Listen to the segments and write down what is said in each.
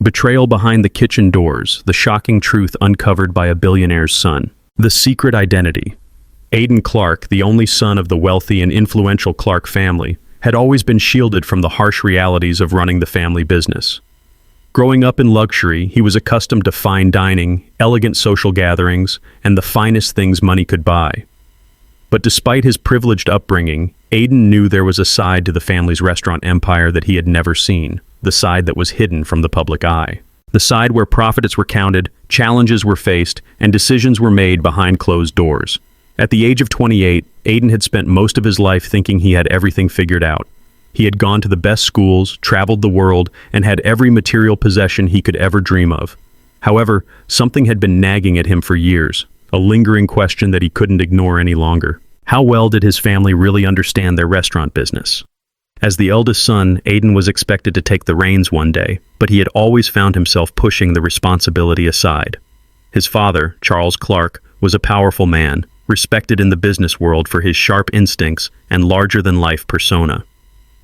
Betrayal behind the kitchen doors, the shocking truth uncovered by a billionaire's son. The secret identity. Aidan Clark, the only son of the wealthy and influential Clark family, had always been shielded from the harsh realities of running the family business. Growing up in luxury, he was accustomed to fine dining, elegant social gatherings, and the finest things money could buy. But despite his privileged upbringing, Aidan knew there was a side to the family's restaurant empire that he had never seen, the side that was hidden from the public eye. The side where profits were counted, challenges were faced, and decisions were made behind closed doors. At the age of 28, Aidan had spent most of his life thinking he had everything figured out. He had gone to the best schools, traveled the world, and had every material possession he could ever dream of. However, something had been nagging at him for years, a lingering question that he couldn't ignore any longer. How well did his family really understand their restaurant business? As the eldest son, Aidan was expected to take the reins one day, but he had always found himself pushing the responsibility aside. His father, Charles Clark, was a powerful man, respected in the business world for his sharp instincts and larger-than-life persona.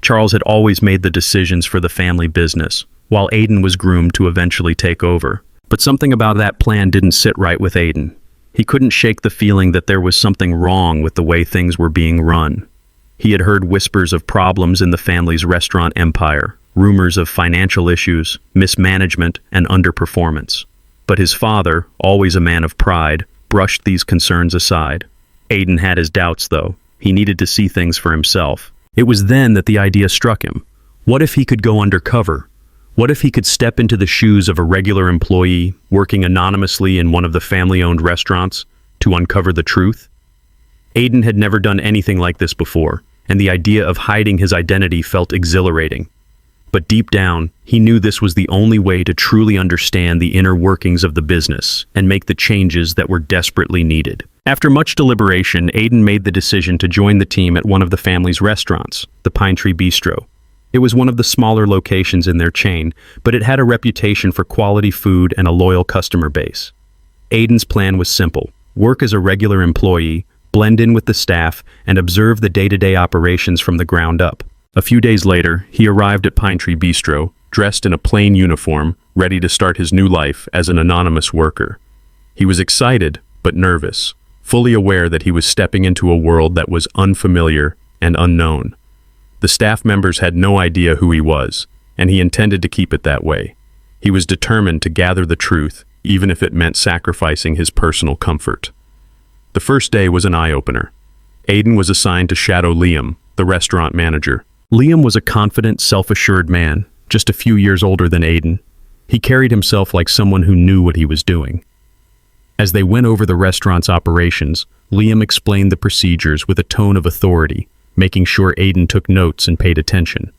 Charles had always made the decisions for the family business, while Aidan was groomed to eventually take over. But something about that plan didn't sit right with Aidan. He couldn't shake the feeling that there was something wrong with the way things were being run. He had heard whispers of problems in the family's restaurant empire, rumors of financial issues, mismanagement, and underperformance. But his father, always a man of pride, brushed these concerns aside. Aidan had his doubts, though. He needed to see things for himself. It was then that the idea struck him. What if he could go undercover? What if he could step into the shoes of a regular employee, working anonymously in one of the family-owned restaurants, to uncover the truth? Aidan had never done anything like this before, and the idea of hiding his identity felt exhilarating. But deep down, he knew this was the only way to truly understand the inner workings of the business and make the changes that were desperately needed. After much deliberation, Aidan made the decision to join the team at one of the family's restaurants, the Pine Tree Bistro. It was one of the smaller locations in their chain, but it had a reputation for quality food and a loyal customer base. Aidan's plan was simple: work as a regular employee, blend in with the staff, and observe the day-to-day operations from the ground up. A few days later, he arrived at Pine Tree Bistro, dressed in a plain uniform, ready to start his new life as an anonymous worker. He was excited, but nervous, fully aware that he was stepping into a world that was unfamiliar and unknown. The staff members had no idea who he was, and he intended to keep it that way. He was determined to gather the truth, even if it meant sacrificing his personal comfort. The first day was an eye-opener. Aidan was assigned to shadow Liam, the restaurant manager. Liam was a confident, self-assured man, just a few years older than Aidan. He carried himself like someone who knew what he was doing. As they went over the restaurant's operations, Liam explained the procedures with a tone of authority, making sure Aidan took notes and paid attention.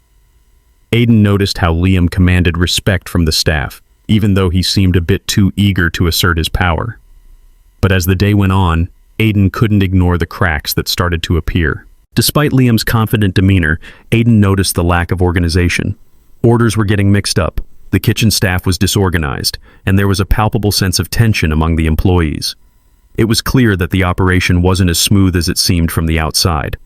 Aidan noticed how Liam commanded respect from the staff, even though he seemed a bit too eager to assert his power. But as the day went on, Aidan couldn't ignore the cracks that started to appear. Despite Liam's confident demeanor, Aidan noticed the lack of organization. Orders were getting mixed up, the kitchen staff was disorganized, and there was a palpable sense of tension among the employees. It was clear that the operation wasn't as smooth as it seemed from the outside.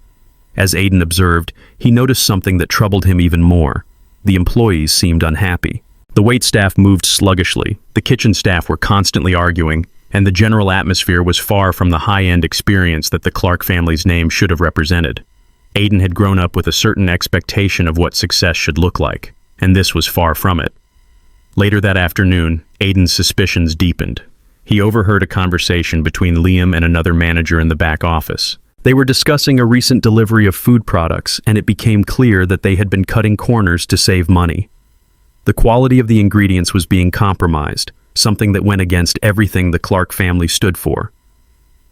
As Aidan observed, he noticed something that troubled him even more. The employees seemed unhappy. The waitstaff moved sluggishly, the kitchen staff were constantly arguing, and the general atmosphere was far from the high-end experience that the Clark family's name should have represented. Aidan had grown up with a certain expectation of what success should look like, and this was far from it. Later that afternoon, Aidan's suspicions deepened. He overheard a conversation between Liam and another manager in the back office. They were discussing a recent delivery of food products, and it became clear that they had been cutting corners to save money. The quality of the ingredients was being compromised, something that went against everything the Clark family stood for.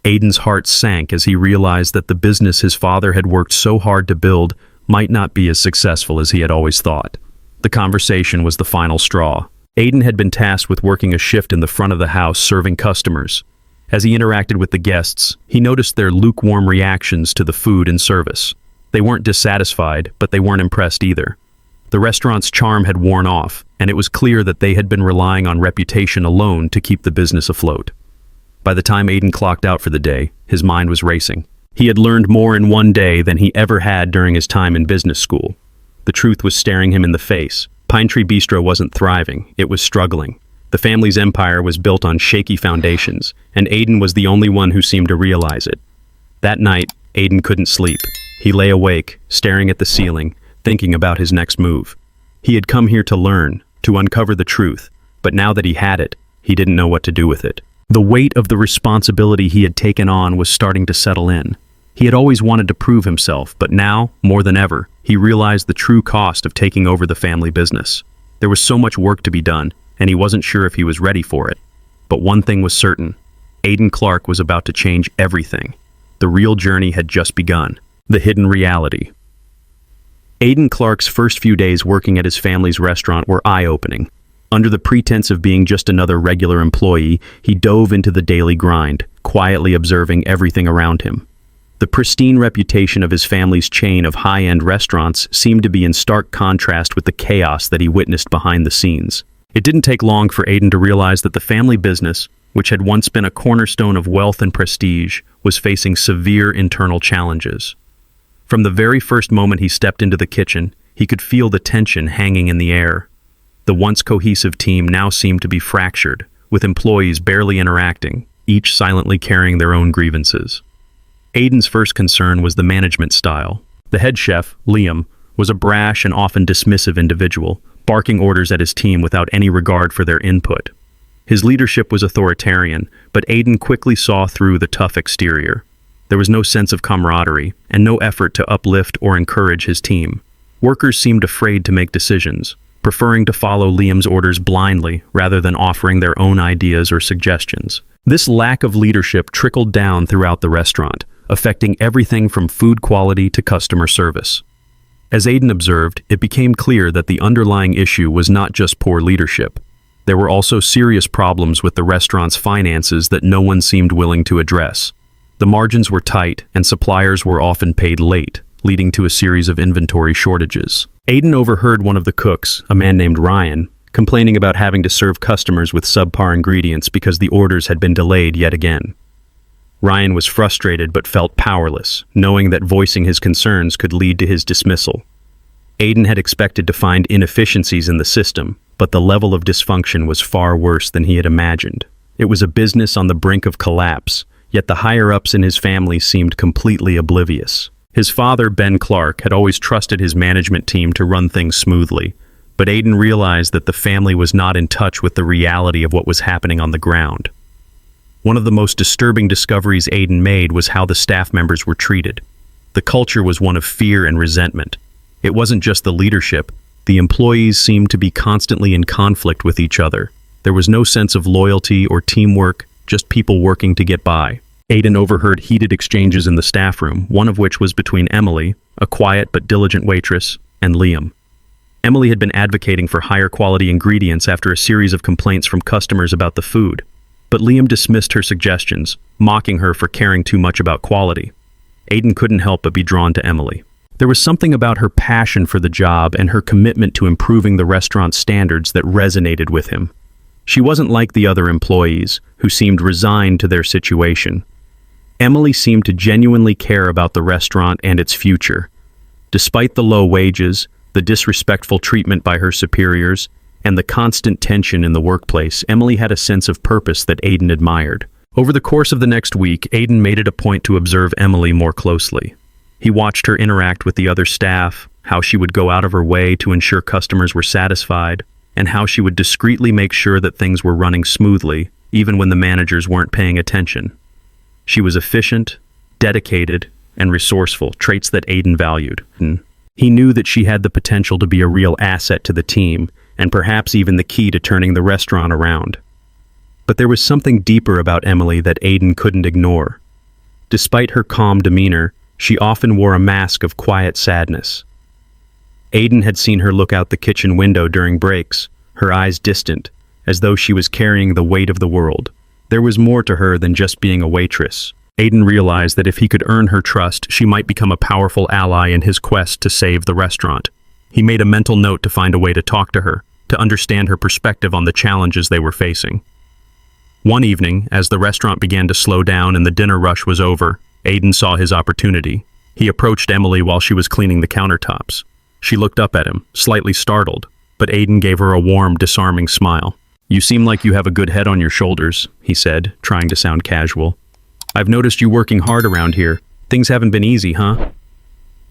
Aidan's heart sank as he realized that the business his father had worked so hard to build might not be as successful as he had always thought. The conversation was the final straw. Aidan had been tasked with working a shift in the front of the house serving customers. As he interacted with the guests, he noticed their lukewarm reactions to the food and service. They weren't dissatisfied, but they weren't impressed either. The restaurant's charm had worn off, and it was clear that they had been relying on reputation alone to keep the business afloat. By the time Aidan clocked out for the day, his mind was racing. He had learned more in one day than he ever had during his time in business school. The truth was staring him in the face. Pine Tree Bistro wasn't thriving, it was struggling. The family's empire was built on shaky foundations, and Aiden was the only one who seemed to realize it. That night, Aiden couldn't sleep. He lay awake, staring at the ceiling, thinking about his next move. He had come here to learn, to uncover the truth, but now that he had it, he didn't know what to do with it. The weight of the responsibility he had taken on was starting to settle in. He had always wanted to prove himself, but now, more than ever, he realized the true cost of taking over the family business. There was so much work to be done, and he wasn't sure if he was ready for it. But one thing was certain: Aiden Clark was about to change everything. The real journey had just begun. The hidden reality. Aiden Clark's first few days working at his family's restaurant were eye-opening. Under the pretense of being just another regular employee, he dove into the daily grind, quietly observing everything around him. The pristine reputation of his family's chain of high-end restaurants seemed to be in stark contrast with the chaos that he witnessed behind the scenes. It didn't take long for Aiden to realize that the family business, which had once been a cornerstone of wealth and prestige, was facing severe internal challenges. From the very first moment he stepped into the kitchen, he could feel the tension hanging in the air. The once cohesive team now seemed to be fractured, with employees barely interacting, each silently carrying their own grievances. Aiden's first concern was the management style. The head chef, Liam, was a brash and often dismissive individual, barking orders at his team without any regard for their input. His leadership was authoritarian, but Aiden quickly saw through the tough exterior. There was no sense of camaraderie, and no effort to uplift or encourage his team. Workers seemed afraid to make decisions, preferring to follow Liam's orders blindly rather than offering their own ideas or suggestions. This lack of leadership trickled down throughout the restaurant, affecting everything from food quality to customer service. As Aiden observed, it became clear that the underlying issue was not just poor leadership. There were also serious problems with the restaurant's finances that no one seemed willing to address. The margins were tight, and suppliers were often paid late, leading to a series of inventory shortages. Aiden overheard one of the cooks, a man named Ryan, complaining about having to serve customers with subpar ingredients because the orders had been delayed yet again. Ryan was frustrated but felt powerless, knowing that voicing his concerns could lead to his dismissal. Aiden had expected to find inefficiencies in the system, but the level of dysfunction was far worse than he had imagined. It was a business on the brink of collapse, yet the higher-ups in his family seemed completely oblivious. His father, Ben Clark, had always trusted his management team to run things smoothly, but Aiden realized that the family was not in touch with the reality of what was happening on the ground. One of the most disturbing discoveries Aiden made was how the staff members were treated. The culture was one of fear and resentment. It wasn't just the leadership. The employees seemed to be constantly in conflict with each other. There was no sense of loyalty or teamwork, just people working to get by. Aiden overheard heated exchanges in the staff room, one of which was between Emily, a quiet but diligent waitress, and Liam. Emily had been advocating for higher quality ingredients after a series of complaints from customers about the food. But Liam dismissed her suggestions, mocking her for caring too much about quality. Aiden couldn't help but be drawn to Emily. There was something about her passion for the job and her commitment to improving the restaurant's standards that resonated with him. She wasn't like the other employees, who seemed resigned to their situation. Emily seemed to genuinely care about the restaurant and its future. Despite the low wages, the disrespectful treatment by her superiors, and the constant tension in the workplace, Emily had a sense of purpose that Aiden admired. Over the course of the next week, Aiden made it a point to observe Emily more closely. He watched her interact with the other staff, how she would go out of her way to ensure customers were satisfied, and how she would discreetly make sure that things were running smoothly, even when the managers weren't paying attention. She was efficient, dedicated, and resourceful, traits that Aiden valued. He knew that she had the potential to be a real asset to the team, and perhaps even the key to turning the restaurant around. But there was something deeper about Emily that Aiden couldn't ignore. Despite her calm demeanor, she often wore a mask of quiet sadness. Aiden had seen her look out the kitchen window during breaks, her eyes distant, as though she was carrying the weight of the world. There was more to her than just being a waitress. Aiden realized that if he could earn her trust, she might become a powerful ally in his quest to save the restaurant. He made a mental note to find a way to talk to her, to understand her perspective on the challenges they were facing. One evening, as the restaurant began to slow down and the dinner rush was over, Aiden saw his opportunity. He approached Emily while she was cleaning the countertops. She looked up at him, slightly startled. but Aiden gave her a warm, disarming smile. "You seem like you have a good head on your shoulders," he said, trying to sound casual. "I've noticed you working hard around here. Things haven't been easy, huh?"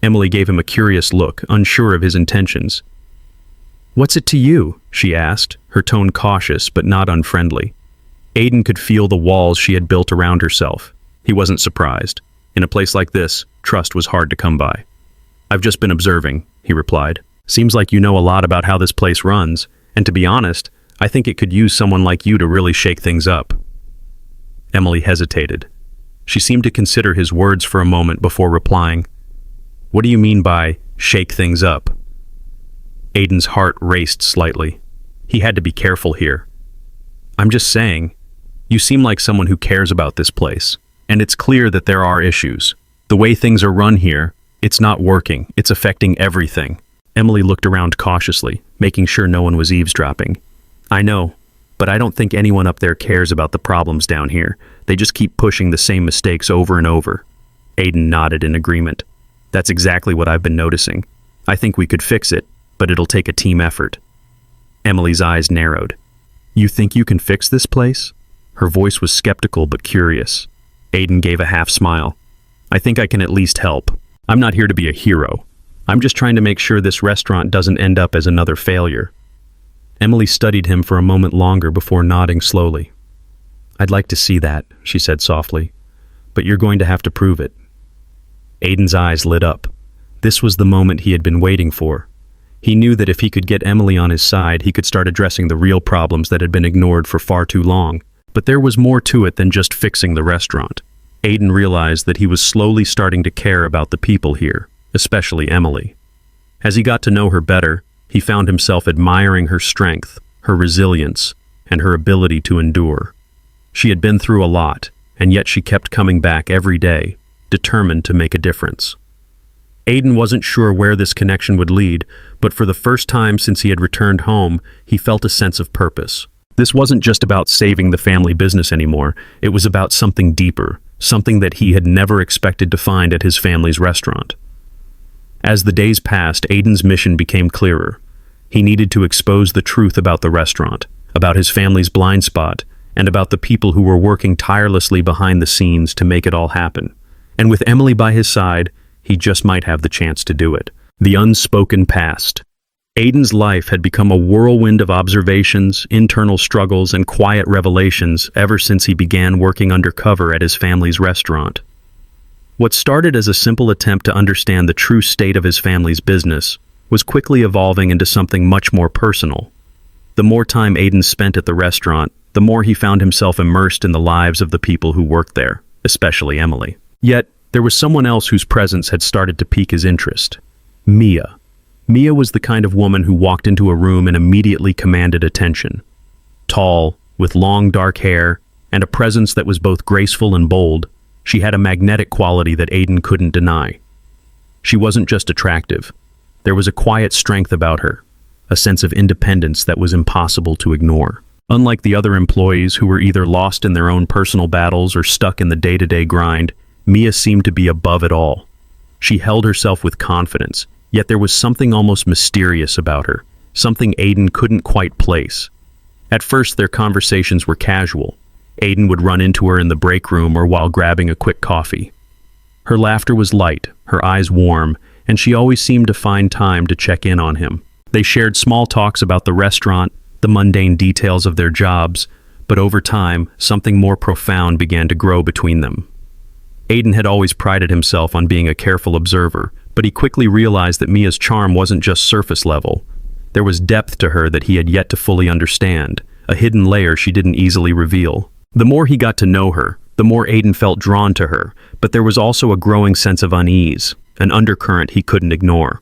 Emily gave him a curious look, unsure of his intentions. "What's it to you?" she asked, her tone cautious but not unfriendly. Aiden could feel the walls she had built around herself. He wasn't surprised. In a place like this, trust was hard to come by. "I've just been observing," he replied. "Seems like you know a lot about how this place runs, and to be honest, I think it could use someone like you to really shake things up." Emily hesitated. She seemed to consider his words for a moment before replying. "What do you mean by shake things up?" Aiden's heart raced slightly. He had to be careful here. "I'm just saying, you seem like someone who cares about this place, and it's clear that there are issues. The way things are run here, it's not working. It's affecting everything." Emily looked around cautiously, making sure no one was eavesdropping. "I know, but I don't think anyone up there cares about the problems down here. They just keep pushing the same mistakes over and over." Aiden nodded in agreement. "That's exactly what I've been noticing. I think we could fix it, but it'll take a team effort." Emily's eyes narrowed. "You think you can fix this place?" Her voice was skeptical but curious. Aiden gave a half smile. "I think I can at least help. I'm not here to be a hero. I'm just trying to make sure this restaurant doesn't end up as another failure." Emily studied him for a moment longer before nodding slowly. "I'd like to see that," she said softly, "but you're going to have to prove it." Aiden's eyes lit up. This was the moment he had been waiting for. He knew that if he could get Emily on his side, he could start addressing the real problems that had been ignored for far too long. But there was more to it than just fixing the restaurant. Aiden realized that he was slowly starting to care about the people here, especially Emily. As he got to know her better, he found himself admiring her strength, her resilience, and her ability to endure. She had been through a lot, and yet she kept coming back every day, determined to make a difference. Aiden wasn't sure where this connection would lead, but for the first time since he had returned home, he felt a sense of purpose. This wasn't just about saving the family business anymore. It was about something deeper, something that he had never expected to find at his family's restaurant. As the days passed, Aiden's mission became clearer. He needed to expose the truth about the restaurant, about his family's blind spot, and about the people who were working tirelessly behind the scenes to make it all happen. And with Emily by his side, he just might have the chance to do it. The unspoken past. Aiden's life had become a whirlwind of observations, internal struggles, and quiet revelations ever since he began working undercover at his family's restaurant. What started as a simple attempt to understand the true state of his family's business was quickly evolving into something much more personal. The more time Aiden spent at the restaurant, the more he found himself immersed in the lives of the people who worked there, especially Emily. Yet, there was someone else whose presence had started to pique his interest. Mia. Mia was the kind of woman who walked into a room and immediately commanded attention. Tall, with long dark hair, and a presence that was both graceful and bold, she had a magnetic quality that Aiden couldn't deny. She wasn't just attractive. There was a quiet strength about her, a sense of independence that was impossible to ignore. Unlike the other employees who were either lost in their own personal battles or stuck in the day-to-day grind, Mia seemed to be above it all. She held herself with confidence, yet there was something almost mysterious about her, something Aiden couldn't quite place. At first, their conversations were casual. Aiden would run into her in the break room or while grabbing a quick coffee. Her laughter was light, her eyes warm, and she always seemed to find time to check in on him. They shared small talks about the restaurant, the mundane details of their jobs, but over time, something more profound began to grow between them. Aiden had always prided himself on being a careful observer, but he quickly realized that Mia's charm wasn't just surface level. There was depth to her that he had yet to fully understand, a hidden layer she didn't easily reveal. The more he got to know her, the more Aiden felt drawn to her, but there was also a growing sense of unease, an undercurrent he couldn't ignore.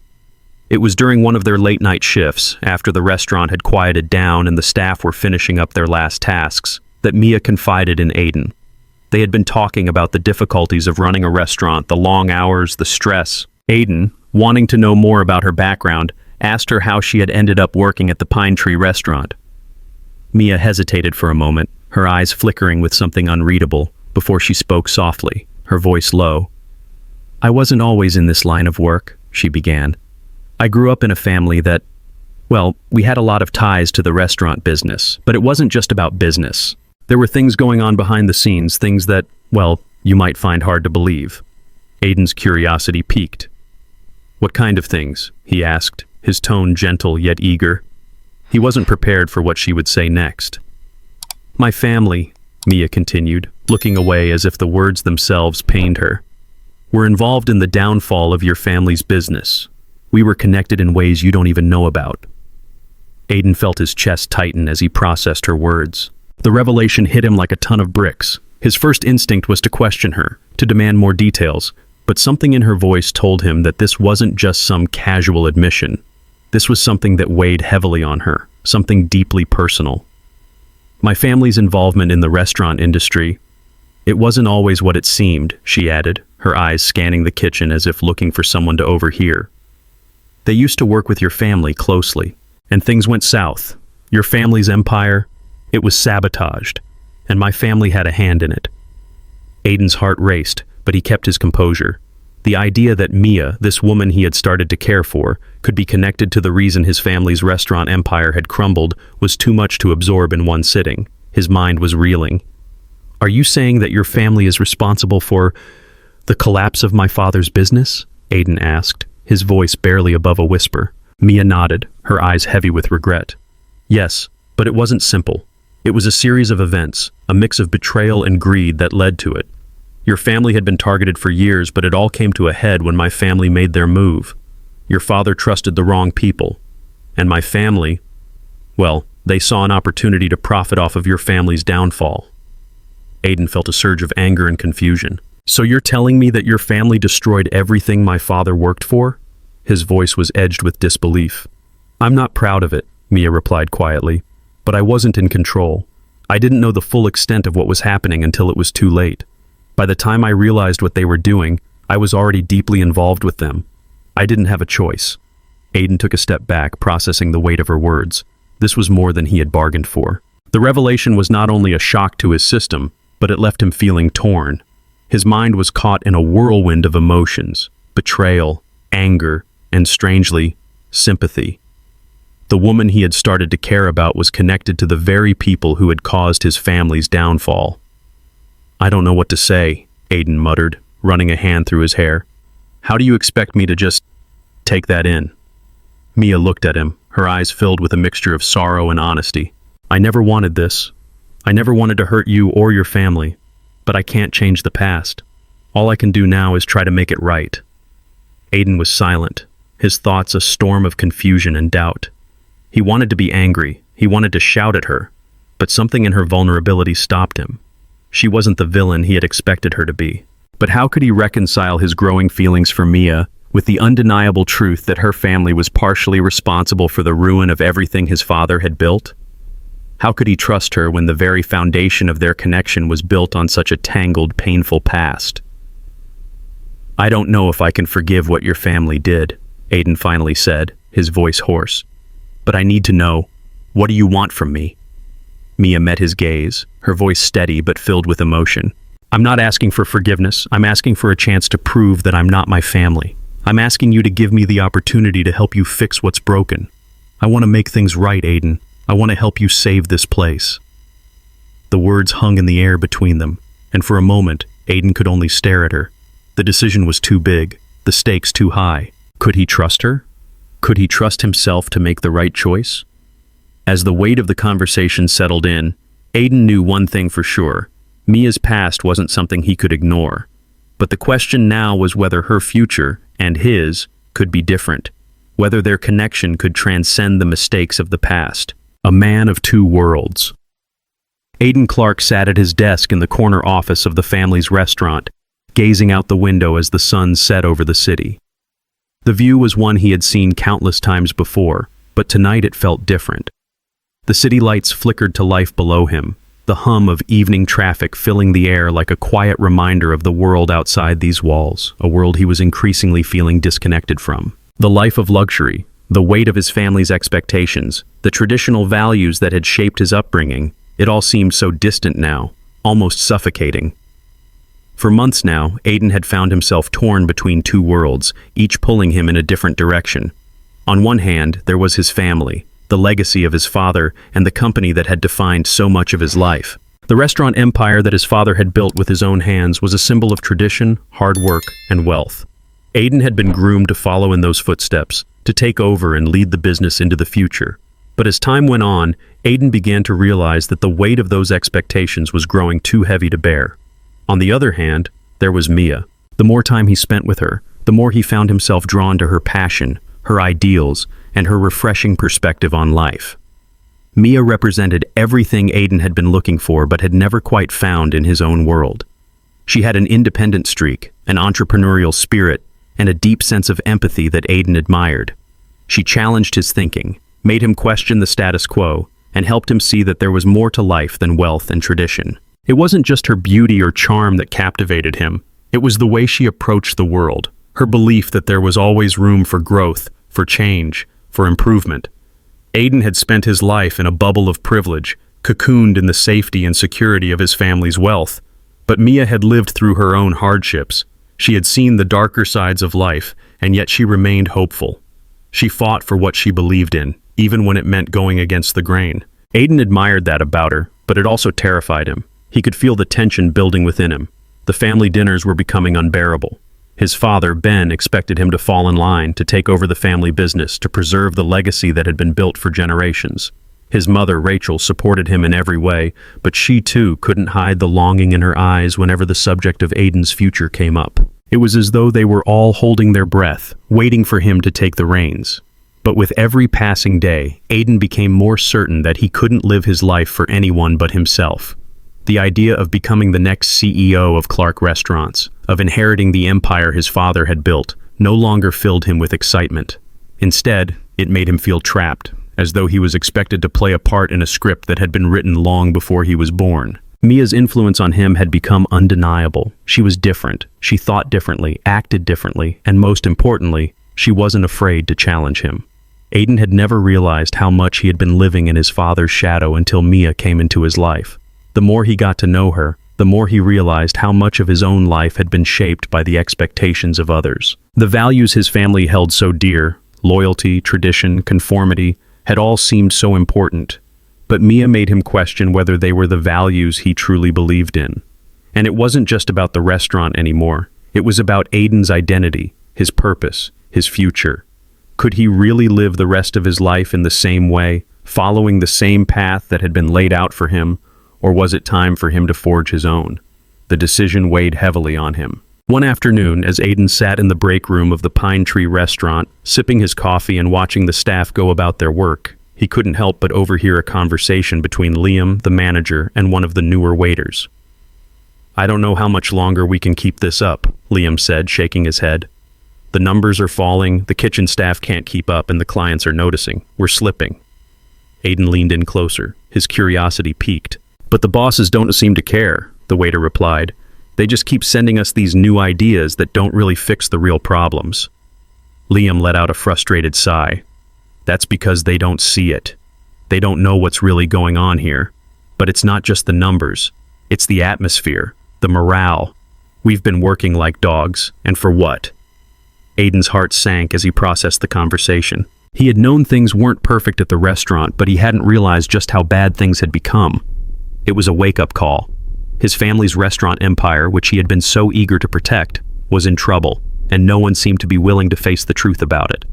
It was during one of their late-night shifts, after the restaurant had quieted down and the staff were finishing up their last tasks, that Mia confided in Aiden. They had been talking about the difficulties of running a restaurant, the long hours, the stress. Aiden, wanting to know more about her background, asked her how she had ended up working at the Pine Tree restaurant. Mia hesitated for a moment, her eyes flickering with something unreadable, before she spoke softly, her voice low. "I wasn't always in this line of work," she began. "I grew up in a family that, Well, we had a lot of ties to the restaurant business, but it wasn't just about business. There were things going on behind the scenes, things that, well, you might find hard to believe. Aiden's curiosity piqued. What kind of things? He asked, his tone gentle yet eager. He wasn't prepared for what she would say next. My family, Mia continued, looking away as if the words themselves pained her. We're involved in the downfall of your family's business. We were connected in ways you don't even know about. Aiden felt his chest tighten as he processed her words. The revelation hit him like a ton of bricks. His first instinct was to question her, to demand more details, but something in her voice told him that this wasn't just some casual admission. This was something that weighed heavily on her, something deeply personal. My family's involvement in the restaurant industry, it wasn't always what it seemed, she added, her eyes scanning the kitchen as if looking for someone to overhear. They used to work with your family closely, and things went south. Your family's empire, it was sabotaged, and my family had a hand in it. Aiden's heart raced, but he kept his composure. The idea that Mia, this woman he had started to care for, could be connected to the reason his family's restaurant empire had crumbled was too much to absorb in one sitting. His mind was reeling. Are you saying that your family is responsible for the collapse of my father's business? Aiden asked, his voice barely above a whisper. Mia nodded, her eyes heavy with regret. Yes, but it wasn't simple. It was a series of events, a mix of betrayal and greed that led to it. Your family had been targeted for years, but it all came to a head when my family made their move. Your father trusted the wrong people. And my family, well, they saw an opportunity to profit off of your family's downfall. Aiden felt a surge of anger and confusion. So you're telling me that your family destroyed everything my father worked for? His voice was edged with disbelief. I'm not proud of it, Mia replied quietly, but I wasn't in control. I didn't know the full extent of what was happening until it was too late. By the time I realized what they were doing, I was already deeply involved with them. I didn't have a choice. Aiden took a step back, processing the weight of her words. This was more than he had bargained for. The revelation was not only a shock to his system, but it left him feeling torn. His mind was caught in a whirlwind of emotions, betrayal, anger, and strangely, sympathy. The woman he had started to care about was connected to the very people who had caused his family's downfall. I don't know what to say, Aiden muttered, running a hand through his hair. How do you expect me to just take that in? Mia looked at him, her eyes filled with a mixture of sorrow and honesty. I never wanted this. I never wanted to hurt you or your family, but I can't change the past. All I can do now is try to make it right. Aiden was silent, his thoughts a storm of confusion and doubt. He wanted to be angry, he wanted to shout at her, but something in her vulnerability stopped him. She wasn't the villain he had expected her to be. But how could he reconcile his growing feelings for Mia with the undeniable truth that her family was partially responsible for the ruin of everything his father had built? How could he trust her when the very foundation of their connection was built on such a tangled, painful past? I don't know if I can forgive what your family did, Aiden finally said, his voice hoarse. But I need to know, what do you want from me? Mia met his gaze, her voice steady but filled with emotion. I'm not asking for forgiveness. I'm asking for a chance to prove that I'm not my family. I'm asking you to give me the opportunity to help you fix what's broken. I want to make things right, Aiden. I want to help you save this place. The words hung in the air between them, and for a moment, Aiden could only stare at her. The decision was too big, the stakes too high. Could he trust her? Could he trust himself to make the right choice? As the weight of the conversation settled in, Aiden knew one thing for sure. Mia's past wasn't something he could ignore. But the question now was whether her future, and his, could be different. Whether their connection could transcend the mistakes of the past. A man of two worlds. Aiden Clark sat at his desk in the corner office of the family's restaurant, gazing out the window as the sun set over the city. The view was one he had seen countless times before, but tonight it felt different. The city lights flickered to life below him, the hum of evening traffic filling the air like a quiet reminder of the world outside these walls, a world he was increasingly feeling disconnected from. The life of luxury, the weight of his family's expectations, the traditional values that had shaped his upbringing, it all seemed so distant now, almost suffocating. For months now, Aiden had found himself torn between two worlds, each pulling him in a different direction. On one hand, there was his family, the legacy of his father, and the company that had defined so much of his life. The restaurant empire that his father had built with his own hands was a symbol of tradition, hard work, and wealth. Aiden had been groomed to follow in those footsteps, to take over and lead the business into the future. But as time went on, Aiden began to realize that the weight of those expectations was growing too heavy to bear. On the other hand, there was Mia. The more time he spent with her, the more he found himself drawn to her passion, her ideals, and her refreshing perspective on life. Mia represented everything Aiden had been looking for but had never quite found in his own world. She had an independent streak, an entrepreneurial spirit, and a deep sense of empathy that Aiden admired. She challenged his thinking, made him question the status quo, and helped him see that there was more to life than wealth and tradition. It wasn't just her beauty or charm that captivated him. It was the way she approached the world, her belief that there was always room for growth, for change, for improvement. Aiden had spent his life in a bubble of privilege, cocooned in the safety and security of his family's wealth. But Mia had lived through her own hardships. She had seen the darker sides of life, and yet she remained hopeful. She fought for what she believed in, even when it meant going against the grain. Aiden admired that about her, but it also terrified him. He could feel the tension building within him. The family dinners were becoming unbearable. His father, Ben, expected him to fall in line, to take over the family business, to preserve the legacy that had been built for generations. His mother, Rachel, supported him in every way, but she too couldn't hide the longing in her eyes whenever the subject of Aiden's future came up. It was as though they were all holding their breath, waiting for him to take the reins. But with every passing day, Aiden became more certain that he couldn't live his life for anyone but himself. The idea of becoming the next CEO of Clark Restaurants, of inheriting the empire his father had built, no longer filled him with excitement. Instead, it made him feel trapped, as though he was expected to play a part in a script that had been written long before he was born. Mia's influence on him had become undeniable. She was different. She thought differently, acted differently, and most importantly, she wasn't afraid to challenge him. Aiden had never realized how much he had been living in his father's shadow until Mia came into his life. The more he got to know her, the more he realized how much of his own life had been shaped by the expectations of others. The values his family held so dear, loyalty, tradition, conformity, had all seemed so important. But Mia made him question whether they were the values he truly believed in. And it wasn't just about the restaurant anymore. It was about Aiden's identity, his purpose, his future. Could he really live the rest of his life in the same way, following the same path that had been laid out for him? Or was it time for him to forge his own? The decision weighed heavily on him. One afternoon, as Aiden sat in the break room of the Pine Tree restaurant, sipping his coffee and watching the staff go about their work, he couldn't help but overhear a conversation between Liam, the manager, and one of the newer waiters. "I don't know how much longer we can keep this up," Liam said, shaking his head. "The numbers are falling, the kitchen staff can't keep up, and the clients are noticing. We're slipping." Aiden leaned in closer, his curiosity piqued. "But the bosses don't seem to care," the waiter replied. "They just keep sending us these new ideas that don't really fix the real problems." Liam let out a frustrated sigh. "That's because they don't see it. They don't know what's really going on here. But it's not just the numbers. It's the atmosphere, the morale. We've been working like dogs, and for what?" Aiden's heart sank as he processed the conversation. He had known things weren't perfect at the restaurant, but he hadn't realized just how bad things had become. It was a wake-up call. His family's restaurant empire, which he had been so eager to protect, was in trouble, and no one seemed to be willing to face the truth about it.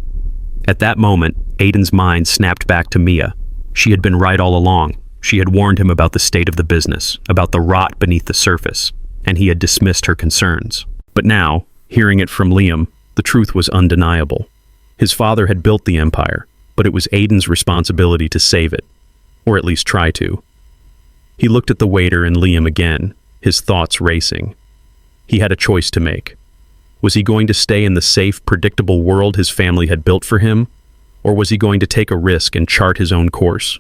At that moment, Aiden's mind snapped back to Mia. She had been right all along. She had warned him about the state of the business, about the rot beneath the surface, and he had dismissed her concerns. But now, hearing it from Liam, the truth was undeniable. His father had built the empire, but it was Aiden's responsibility to save it, or at least try to. He looked at the waiter and Liam again, his thoughts racing. He had a choice to make. Was he going to stay in the safe, predictable world his family had built for him, or was he going to take a risk and chart his own course?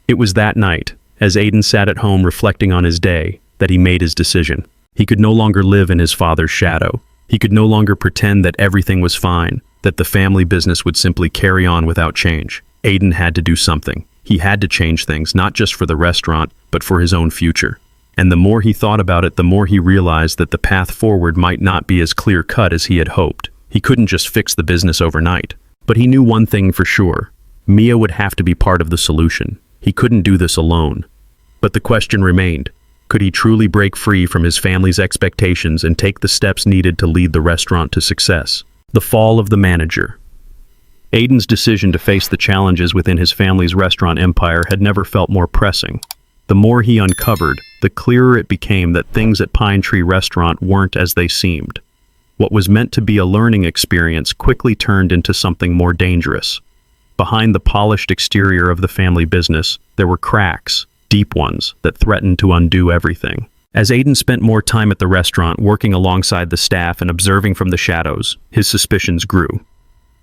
It was that night, as Aiden sat at home reflecting on his day, that he made his decision. He could no longer live in his father's shadow. He could no longer pretend that everything was fine, that the family business would simply carry on without change. Aiden had to do something. He had to change things, not just for the restaurant, but for his own future. And the more he thought about it, the more he realized that the path forward might not be as clear-cut as he had hoped. He couldn't just fix the business overnight. But he knew one thing for sure. Mia would have to be part of the solution. He couldn't do this alone. But the question remained. Could he truly break free from his family's expectations and take the steps needed to lead the restaurant to success? The fall of the manager. Aiden's decision to face the challenges within his family's restaurant empire had never felt more pressing. The more he uncovered, the clearer it became that things at Pine Tree Restaurant weren't as they seemed. What was meant to be a learning experience quickly turned into something more dangerous. Behind the polished exterior of the family business, there were cracks, deep ones, that threatened to undo everything. As Aiden spent more time at the restaurant, working alongside the staff and observing from the shadows, his suspicions grew.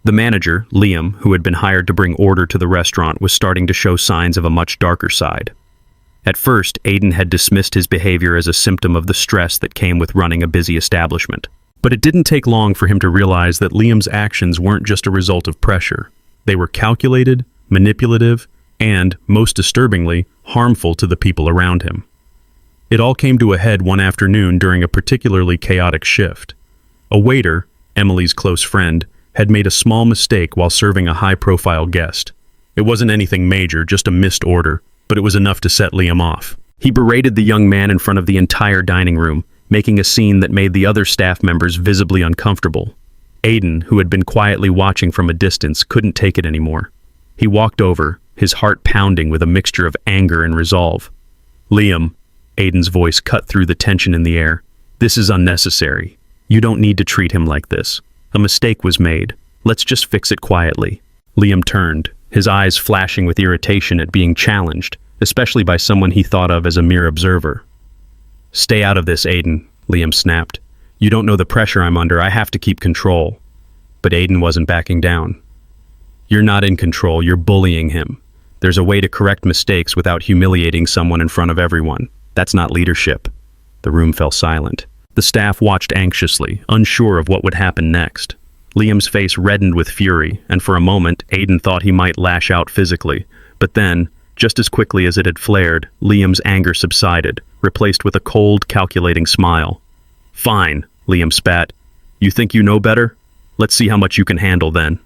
The manager, Liam, who had been hired to bring order to the restaurant, was starting to show signs of a much darker side. At first, Aiden had dismissed his behavior as a symptom of the stress that came with running a busy establishment. But it didn't take long for him to realize that Liam's actions weren't just a result of pressure. They were calculated, manipulative, and, most disturbingly, harmful to the people around him. It all came to a head one afternoon during a particularly chaotic shift. A waiter, Emily's close friend, had made a small mistake while serving a high-profile guest. It wasn't anything major, just a missed order, but it was enough to set Liam off. He berated the young man in front of the entire dining room, making a scene that made the other staff members visibly uncomfortable. Aiden, who had been quietly watching from a distance, couldn't take it anymore. He walked over, his heart pounding with a mixture of anger and resolve. "Liam," Aiden's voice cut through the tension in the air. "This is unnecessary. You don't need to treat him like this. A mistake was made. Let's just fix it quietly." Liam turned, his eyes flashing with irritation at being challenged, especially by someone he thought of as a mere observer. "Stay out of this, Aiden," Liam snapped. "You don't know the pressure I'm under. I have to keep control." But Aiden wasn't backing down. "You're not in control. You're bullying him. There's a way to correct mistakes without humiliating someone in front of everyone. That's not leadership." The room fell silent. The staff watched anxiously, unsure of what would happen next. Liam's face reddened with fury, and for a moment, Aiden thought he might lash out physically. But then, just as quickly as it had flared, Liam's anger subsided, replaced with a cold, calculating smile. "Fine," Liam spat. "You think you know better? Let's see how much you can handle then."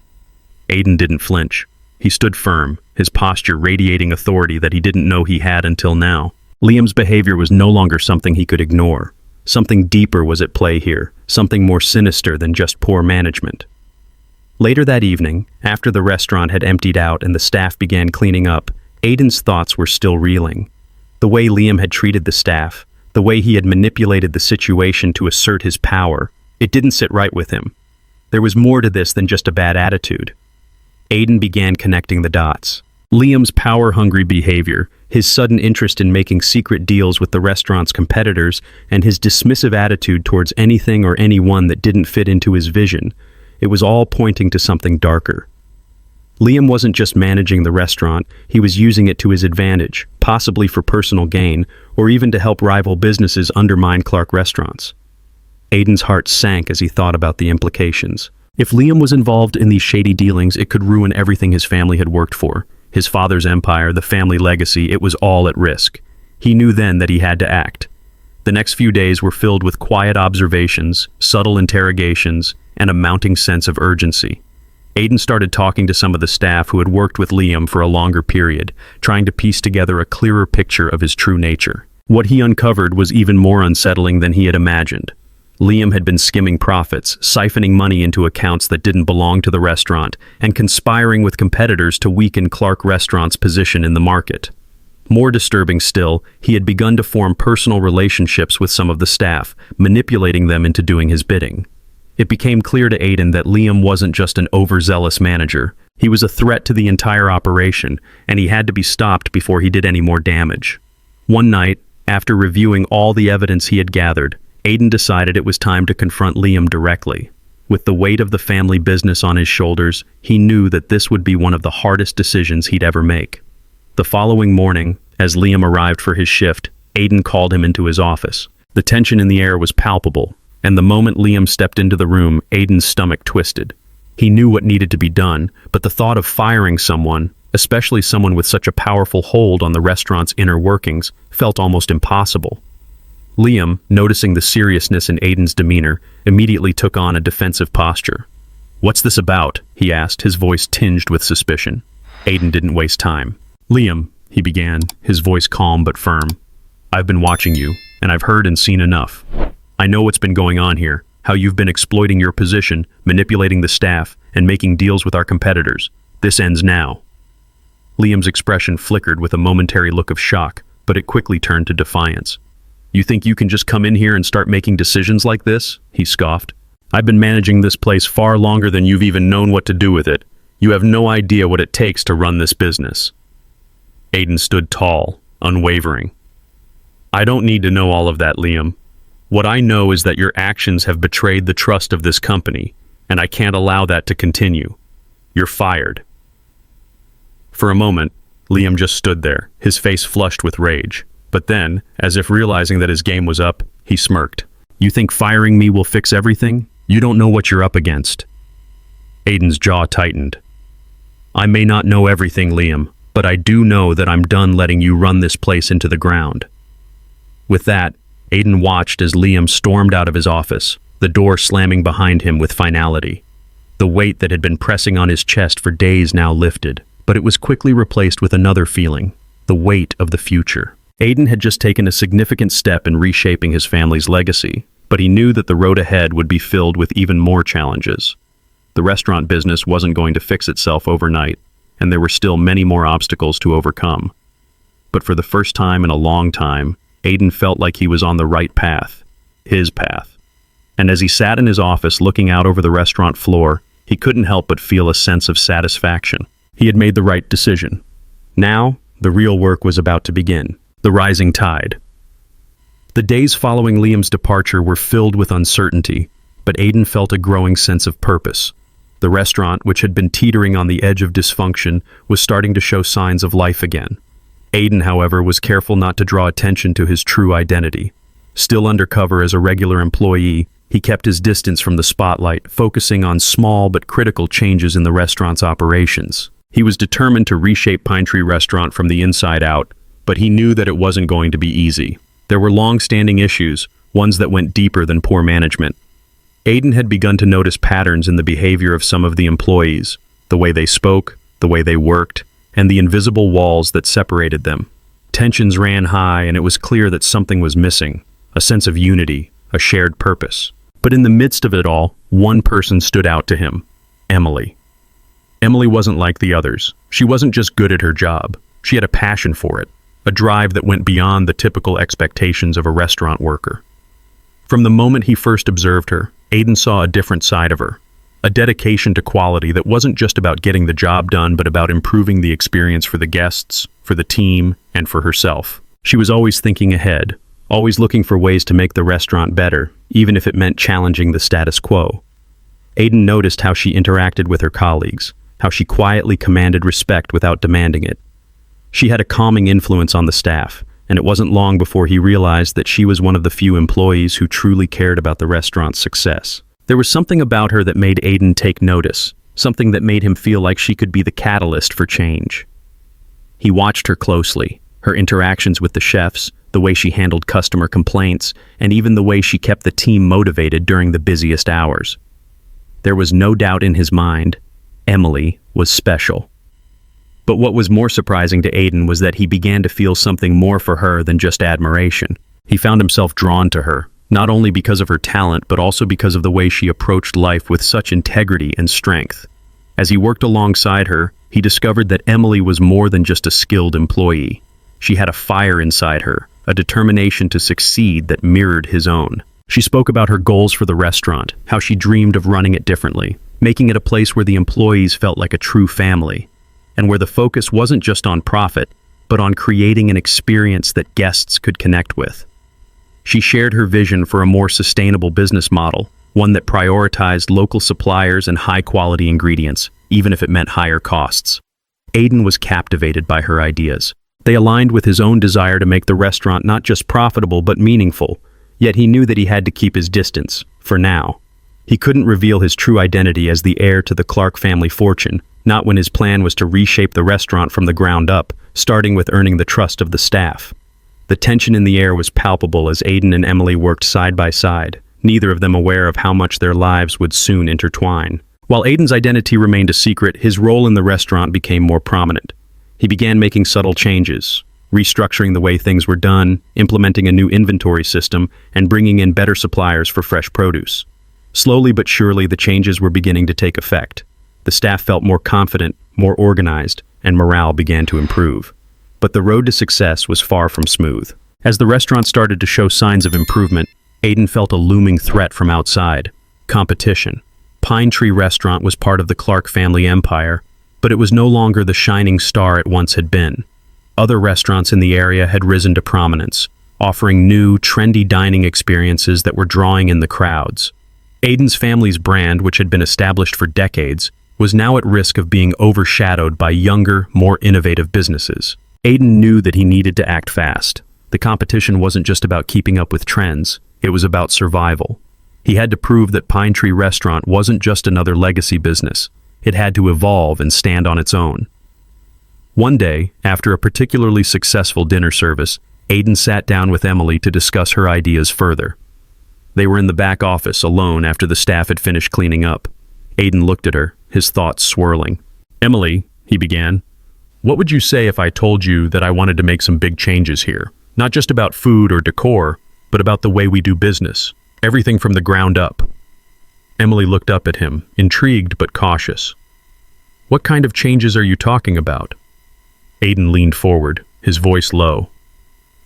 Aiden didn't flinch. He stood firm, his posture radiating authority that he didn't know he had until now. Liam's behavior was no longer something he could ignore. Something deeper was at play here, something more sinister than just poor management. Later that evening, after the restaurant had emptied out and the staff began cleaning up, Aiden's thoughts were still reeling. The way Liam had treated the staff, the way he had manipulated the situation to assert his power, it didn't sit right with him. There was more to this than just a bad attitude. Aiden began connecting the dots. Liam's power-hungry behavior, his sudden interest in making secret deals with the restaurant's competitors, and his dismissive attitude towards anything or anyone that didn't fit into his vision, it was all pointing to something darker. Liam wasn't just managing the restaurant, he was using it to his advantage, possibly for personal gain, or even to help rival businesses undermine Clark restaurants. Aiden's heart sank as he thought about the implications. If Liam was involved in these shady dealings, it could ruin everything his family had worked for. His father's empire, the family legacy, it was all at risk. He knew then that he had to act. The next few days were filled with quiet observations, subtle interrogations, and a mounting sense of urgency. Aiden started talking to some of the staff who had worked with Liam for a longer period, trying to piece together a clearer picture of his true nature. What he uncovered was even more unsettling than he had imagined. Liam had been skimming profits, siphoning money into accounts that didn't belong to the restaurant, and conspiring with competitors to weaken Clark Restaurant's position in the market. More disturbing still, he had begun to form personal relationships with some of the staff, manipulating them into doing his bidding. It became clear to Aiden that Liam wasn't just an overzealous manager. He was a threat to the entire operation, and he had to be stopped before he did any more damage. One night, after reviewing all the evidence he had gathered, Aiden decided it was time to confront Liam directly. With the weight of the family business on his shoulders, he knew that this would be one of the hardest decisions he'd ever make. The following morning, as Liam arrived for his shift, Aiden called him into his office. The tension in the air was palpable, and the moment Liam stepped into the room, Aiden's stomach twisted. He knew what needed to be done, but the thought of firing someone, especially someone with such a powerful hold on the restaurant's inner workings, felt almost impossible. Liam, noticing the seriousness in Aiden's demeanor, immediately took on a defensive posture. "What's this about?" he asked, his voice tinged with suspicion. Aiden didn't waste time. "Liam," he began, his voice calm but firm. "I've been watching you, and I've heard and seen enough. I know what's been going on here, how you've been exploiting your position, manipulating the staff, and making deals with our competitors. This ends now." Liam's expression flickered with a momentary look of shock, but it quickly turned to defiance. "You think you can just come in here and start making decisions like this?" he scoffed. "I've been managing this place far longer than you've even known what to do with it. You have no idea what it takes to run this business." Aiden stood tall, unwavering. "I don't need to know all of that, Liam. What I know is that your actions have betrayed the trust of this company, and I can't allow that to continue. You're fired." For a moment, Liam just stood there, his face flushed with rage. But then, as if realizing that his game was up, he smirked. "You think firing me will fix everything? You don't know what you're up against." Aiden's jaw tightened. "I may not know everything, Liam, but I do know that I'm done letting you run this place into the ground." With that, Aiden watched as Liam stormed out of his office, the door slamming behind him with finality. The weight that had been pressing on his chest for days now lifted, but it was quickly replaced with another feeling, the weight of the future. Aiden had just taken a significant step in reshaping his family's legacy, but he knew that the road ahead would be filled with even more challenges. The restaurant business wasn't going to fix itself overnight, and there were still many more obstacles to overcome. But for the first time in a long time, Aiden felt like he was on the right path, his path. And as he sat in his office looking out over the restaurant floor, he couldn't help but feel a sense of satisfaction. He had made the right decision. Now, the real work was about to begin. The rising tide. The days following Liam's departure were filled with uncertainty, but Aiden felt a growing sense of purpose. The restaurant, which had been teetering on the edge of dysfunction, was starting to show signs of life again. Aiden, however, was careful not to draw attention to his true identity. Still undercover as a regular employee, he kept his distance from the spotlight, focusing on small but critical changes in the restaurant's operations. He was determined to reshape Pine Tree Restaurant from the inside out, but he knew that it wasn't going to be easy. There were long-standing issues, ones that went deeper than poor management. Aiden had begun to notice patterns in the behavior of some of the employees, the way they spoke, the way they worked, and the invisible walls that separated them. Tensions ran high, and it was clear that something was missing, a sense of unity, a shared purpose. But in the midst of it all, one person stood out to him: Emily. Emily wasn't like the others. She wasn't just good at her job. She had a passion for it, a drive that went beyond the typical expectations of a restaurant worker. From the moment he first observed her, Aiden saw a different side of her, a dedication to quality that wasn't just about getting the job done, but about improving the experience for the guests, for the team, and for herself. She was always thinking ahead, always looking for ways to make the restaurant better, even if it meant challenging the status quo. Aiden noticed how she interacted with her colleagues, how she quietly commanded respect without demanding it. She had a calming influence on the staff, and it wasn't long before he realized that she was one of the few employees who truly cared about the restaurant's success. There was something about her that made Aiden take notice, something that made him feel like she could be the catalyst for change. He watched her closely, her interactions with the chefs, the way she handled customer complaints, and even the way she kept the team motivated during the busiest hours. There was no doubt in his mind, Emily was special. But what was more surprising to Aiden was that he began to feel something more for her than just admiration. He found himself drawn to her, not only because of her talent, but also because of the way she approached life with such integrity and strength. As he worked alongside her, he discovered that Emily was more than just a skilled employee. She had a fire inside her, a determination to succeed that mirrored his own. She spoke about her goals for the restaurant, how she dreamed of running it differently, making it a place where the employees felt like a true family, and where the focus wasn't just on profit, but on creating an experience that guests could connect with. She shared her vision for a more sustainable business model, one that prioritized local suppliers and high-quality ingredients, even if it meant higher costs. Aiden was captivated by her ideas. They aligned with his own desire to make the restaurant not just profitable but meaningful, yet he knew that he had to keep his distance, for now. He couldn't reveal his true identity as the heir to the Clark family fortune, not when his plan was to reshape the restaurant from the ground up, starting with earning the trust of the staff. The tension in the air was palpable as Aiden and Emily worked side by side, neither of them aware of how much their lives would soon intertwine. While Aiden's identity remained a secret, his role in the restaurant became more prominent. He began making subtle changes, restructuring the way things were done, implementing a new inventory system, and bringing in better suppliers for fresh produce. Slowly but surely, the changes were beginning to take effect. The staff felt more confident, more organized, and morale began to improve. But the road to success was far from smooth. As the restaurant started to show signs of improvement, Aiden felt a looming threat from outside: competition. Pine Tree Restaurant was part of the Clark family empire, but it was no longer the shining star it once had been. Other restaurants in the area had risen to prominence, offering new, trendy dining experiences that were drawing in the crowds. Aiden's family's brand, which had been established for decades, was now at risk of being overshadowed by younger, more innovative businesses. Aiden knew that he needed to act fast. The competition wasn't just about keeping up with trends, it was about survival. He had to prove that Pine Tree Restaurant wasn't just another legacy business. It had to evolve and stand on its own. One day, after a particularly successful dinner service, Aiden sat down with Emily to discuss her ideas further. They were in the back office, alone after the staff had finished cleaning up. Aiden looked at her, his thoughts swirling. "Emily," he began, "what would you say if I told you that I wanted to make some big changes here? Not just about food or decor, but about the way we do business. Everything from the ground up." Emily looked up at him, intrigued but cautious. "What kind of changes are you talking about?" Aiden leaned forward, his voice low.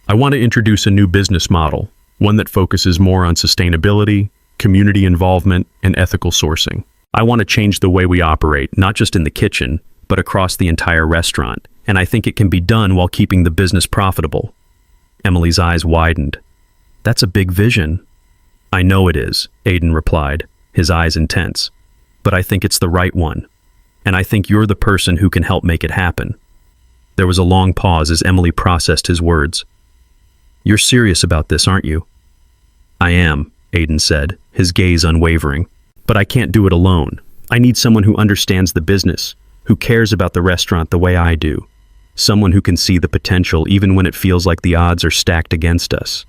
"I want to introduce a new business model, one that focuses more on sustainability, community involvement, and ethical sourcing. I want to change the way we operate, not just in the kitchen, but across the entire restaurant, and I think it can be done while keeping the business profitable." Emily's eyes widened. "That's a big vision." "I know it is," Aiden replied, his eyes intense. "But I think it's the right one. And I think you're the person who can help make it happen." There was a long pause as Emily processed his words. "You're serious about this, aren't you?" "I am," Aiden said, his gaze unwavering. "But I can't do it alone. I need someone who understands the business, who cares about the restaurant the way I do. Someone who can see the potential even when it feels like the odds are stacked against us."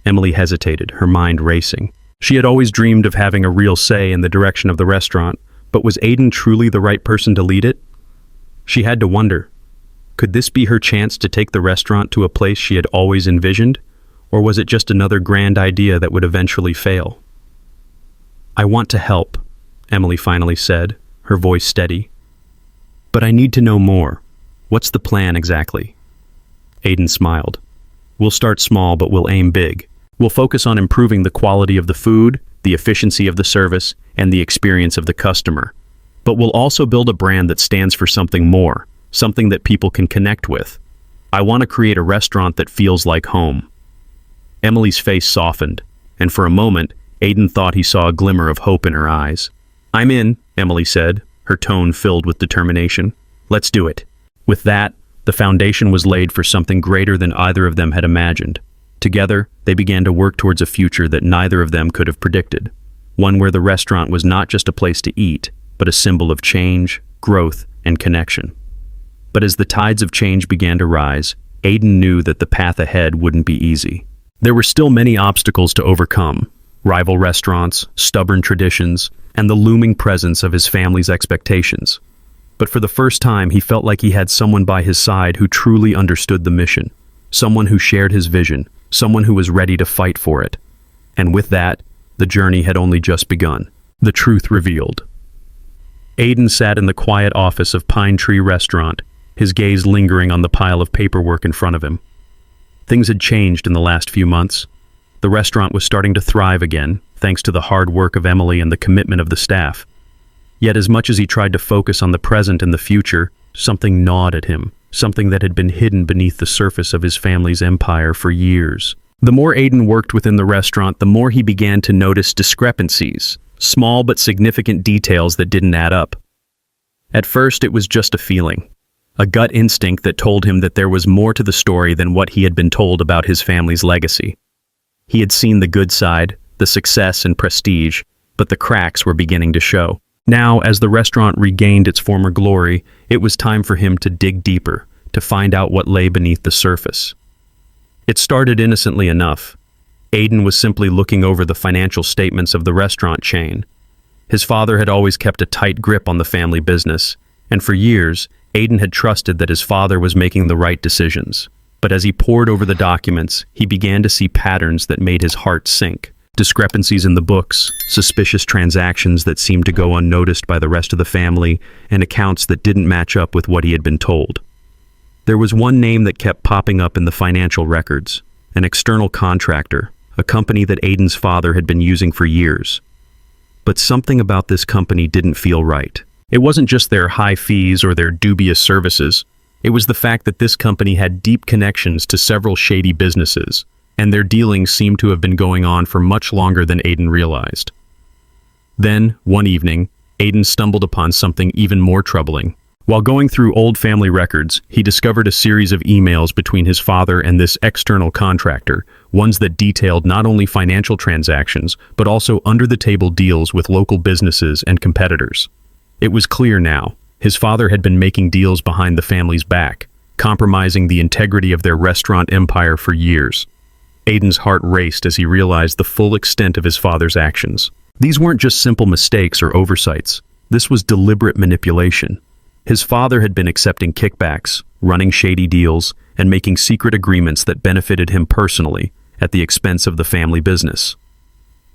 Emily hesitated, her mind racing. She had always dreamed of having a real say in the direction of the restaurant, but was Aiden truly the right person to lead it? She had to wonder, could this be her chance to take the restaurant to a place she had always envisioned, or was it just another grand idea that would eventually fail? "I want to help," Emily finally said, her voice steady. "But I need to know more. What's the plan exactly?" Aiden smiled. "We'll start small, but we'll aim big. We'll focus on improving the quality of the food, the efficiency of the service, and the experience of the customer. But we'll also build a brand that stands for something more, something that people can connect with. I want to create a restaurant that feels like home." Emily's face softened, and for a moment, Aiden thought he saw a glimmer of hope in her eyes. "I'm in," Emily said, her tone filled with determination. "Let's do it." With that, the foundation was laid for something greater than either of them had imagined. Together, they began to work towards a future that neither of them could have predicted. One where the restaurant was not just a place to eat, but a symbol of change, growth, and connection. But as the tides of change began to rise, Aiden knew that the path ahead wouldn't be easy. There were still many obstacles to overcome: rival restaurants, stubborn traditions, and the looming presence of his family's expectations. But for the first time, he felt like he had someone by his side who truly understood the mission, someone who shared his vision, someone who was ready to fight for it. And with that, the journey had only just begun. The truth revealed. Aiden sat in the quiet office of Pine Tree Restaurant, his gaze lingering on the pile of paperwork in front of him. Things had changed in the last few months. The restaurant was starting to thrive again, thanks to the hard work of Emily and the commitment of the staff. Yet as much as he tried to focus on the present and the future, something gnawed at him, something that had been hidden beneath the surface of his family's empire for years. The more Aiden worked within the restaurant, the more he began to notice discrepancies, small but significant details that didn't add up. At first, it was just a feeling, a gut instinct that told him that there was more to the story than what he had been told about his family's legacy. He had seen the good side, the success and prestige, but the cracks were beginning to show. Now, as the restaurant regained its former glory, it was time for him to dig deeper, to find out what lay beneath the surface. It started innocently enough. Aiden was simply looking over the financial statements of the restaurant chain. His father had always kept a tight grip on the family business, and for years, Aiden had trusted that his father was making the right decisions. But as he pored over the documents, he began to see patterns that made his heart sink. Discrepancies in the books, suspicious transactions that seemed to go unnoticed by the rest of the family, and accounts that didn't match up with what he had been told. There was one name that kept popping up in the financial records, an external contractor, a company that Aiden's father had been using for years. But something about this company didn't feel right. It wasn't just their high fees or their dubious services. It was the fact that this company had deep connections to several shady businesses, and their dealings seemed to have been going on for much longer than Aiden realized. Then, one evening, Aiden stumbled upon something even more troubling. While going through old family records, he discovered a series of emails between his father and this external contractor, ones that detailed not only financial transactions, but also under-the-table deals with local businesses and competitors. It was clear now, his father had been making deals behind the family's back, compromising the integrity of their restaurant empire for years. Aiden's heart raced as he realized the full extent of his father's actions. These weren't just simple mistakes or oversights. This was deliberate manipulation. His father had been accepting kickbacks, running shady deals, and making secret agreements that benefited him personally at the expense of the family business.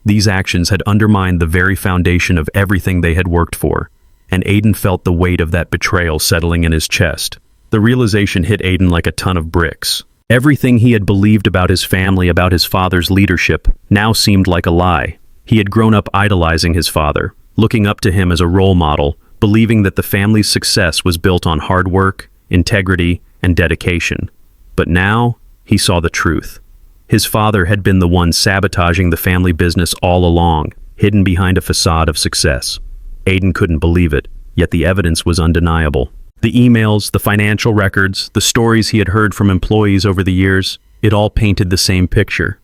These actions had undermined the very foundation of everything they had worked for, and Aiden felt the weight of that betrayal settling in his chest. The realization hit Aiden like a ton of bricks. Everything he had believed about his family, about his father's leadership, now seemed like a lie. He had grown up idolizing his father, looking up to him as a role model, believing that the family's success was built on hard work, integrity, and dedication. But now, he saw the truth. His father had been the one sabotaging the family business all along, hidden behind a facade of success. Aiden couldn't believe it, yet the evidence was undeniable. The emails, the financial records, the stories he had heard from employees over the years, it all painted the same picture.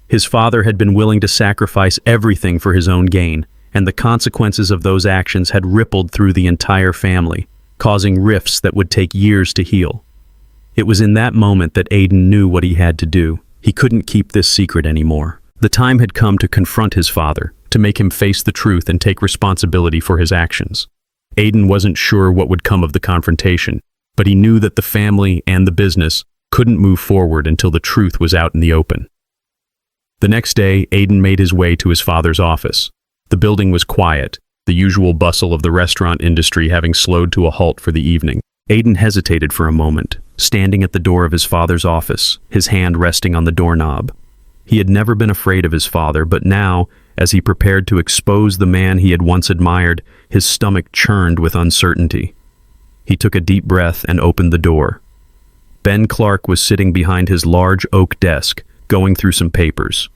His father had been willing to sacrifice everything for his own gain, and the consequences of those actions had rippled through the entire family, causing rifts that would take years to heal. It was in that moment that Aiden knew what he had to do. He couldn't keep this secret anymore. The time had come to confront his father, to make him face the truth and take responsibility for his actions. Aiden wasn't sure what would come of the confrontation, but he knew that the family and the business couldn't move forward until the truth was out in the open. The next day, Aiden made his way to his father's office. The building was quiet, the usual bustle of the restaurant industry having slowed to a halt for the evening. Aiden hesitated for a moment, standing at the door of his father's office, his hand resting on the doorknob. He had never been afraid of his father, but now, as he prepared to expose the man he had once admired, his stomach churned with uncertainty. He took a deep breath and opened the door. Ben Clark was sitting behind his large oak desk, going through some papers.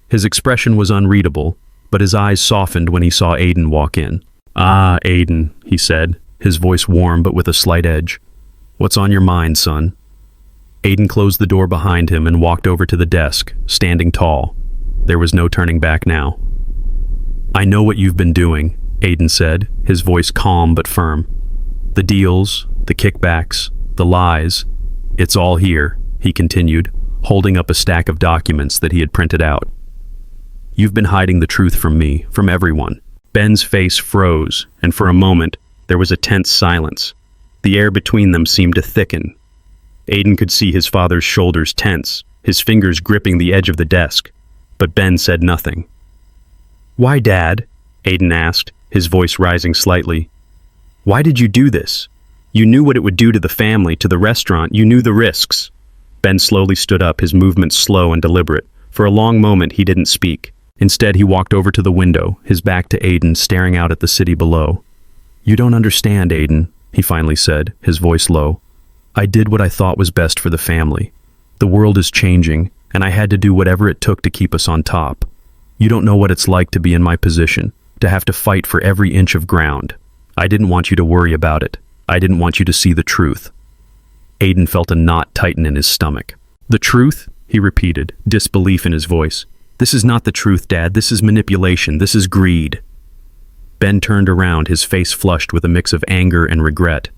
His expression was unreadable, but his eyes softened when he saw Aiden walk in. "Ah, Aiden," he said, his voice warm but with a slight edge. "What's on your mind, son?" Aiden closed the door behind him and walked over to the desk, standing tall. There was no turning back now. "I know what you've been doing," Aiden said, his voice calm but firm. "The deals, the kickbacks, the lies, it's all here," he continued, holding up a stack of documents that he had printed out. "You've been hiding the truth from me, from everyone." Ben's face froze, and for a moment, there was a tense silence. The air between them seemed to thicken. Aiden could see his father's shoulders tense, his fingers gripping the edge of the desk, but Ben said nothing. "Why, Dad?" Aiden asked, his voice rising slightly. "Why did you do this? You knew what it would do to the family, to the restaurant, you knew the risks." Ben slowly stood up, his movements slow and deliberate. For a long moment, he didn't speak. Instead, he walked over to the window, his back to Aiden, staring out at the city below. "You don't understand, Aiden," he finally said, his voice low. "I did what I thought was best for the family. The world is changing, and I had to do whatever it took to keep us on top. You don't know what it's like to be in my position, to have to fight for every inch of ground. I didn't want you to worry about it. I didn't want you to see the truth." Aiden felt a knot tighten in his stomach. "The truth?" he repeated, disbelief in his voice. "This is not the truth, Dad. This is manipulation. This is greed." Ben turned around, his face flushed with a mix of anger and regret.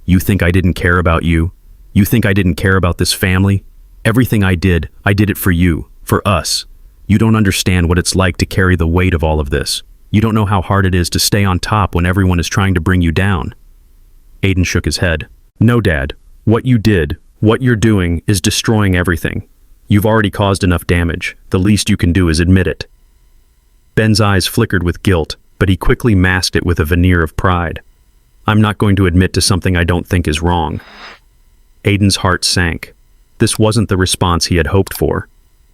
"You think I didn't care about you? You think I didn't care about this family? Everything I did it for you, for us. You don't understand what it's like to carry the weight of all of this. You don't know how hard it is to stay on top when everyone is trying to bring you down." Aiden shook his head. "No, Dad. What you did, what you're doing, is destroying everything. You've already caused enough damage. The least you can do is admit it." Ben's eyes flickered with guilt, but he quickly masked it with a veneer of pride. "I'm not going to admit to something I don't think is wrong." Aiden's heart sank. This wasn't the response he had hoped for,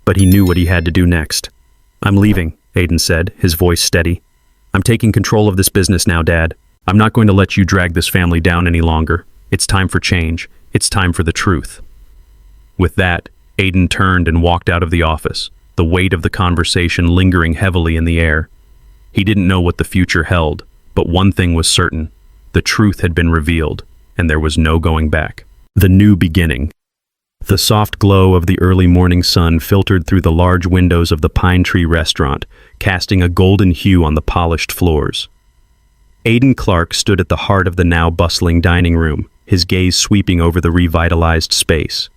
but he knew what he had to do next. "I'm leaving," Aiden said, his voice steady. "I'm taking control of this business now, Dad. I'm not going to let you drag this family down any longer. It's time for change. It's time for the truth." With that, Aiden turned and walked out of the office, the weight of the conversation lingering heavily in the air. He didn't know what the future held, but one thing was certain. The truth had been revealed, and there was no going back. The new beginning. The soft glow of the early morning sun filtered through the large windows of the Pine Tree restaurant, casting a golden hue on the polished floors. Aiden Clark stood at the heart of the now bustling dining room, his gaze sweeping over the revitalized space.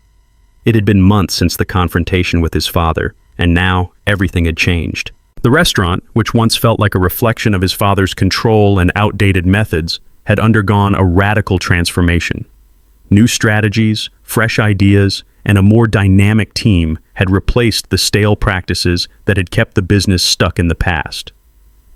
It had been months since the confrontation with his father, and now everything had changed. The restaurant, which once felt like a reflection of his father's control and outdated methods, had undergone a radical transformation. New strategies, fresh ideas, and a more dynamic team had replaced the stale practices that had kept the business stuck in the past.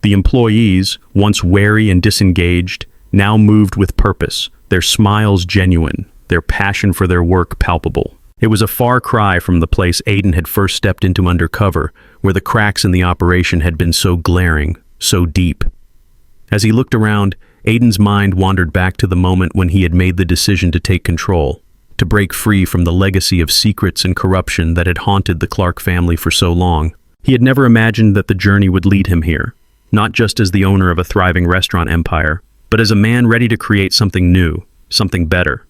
The employees, once wary and disengaged, now moved with purpose, their smiles genuine, their passion for their work palpable. It was a far cry from the place Aiden had first stepped into undercover, where the cracks in the operation had been so glaring, so deep. As he looked around, Aiden's mind wandered back to the moment when he had made the decision to take control, to break free from the legacy of secrets and corruption that had haunted the Clark family for so long. He had never imagined that the journey would lead him here, not just as the owner of a thriving restaurant empire, but as a man ready to create something new, something better.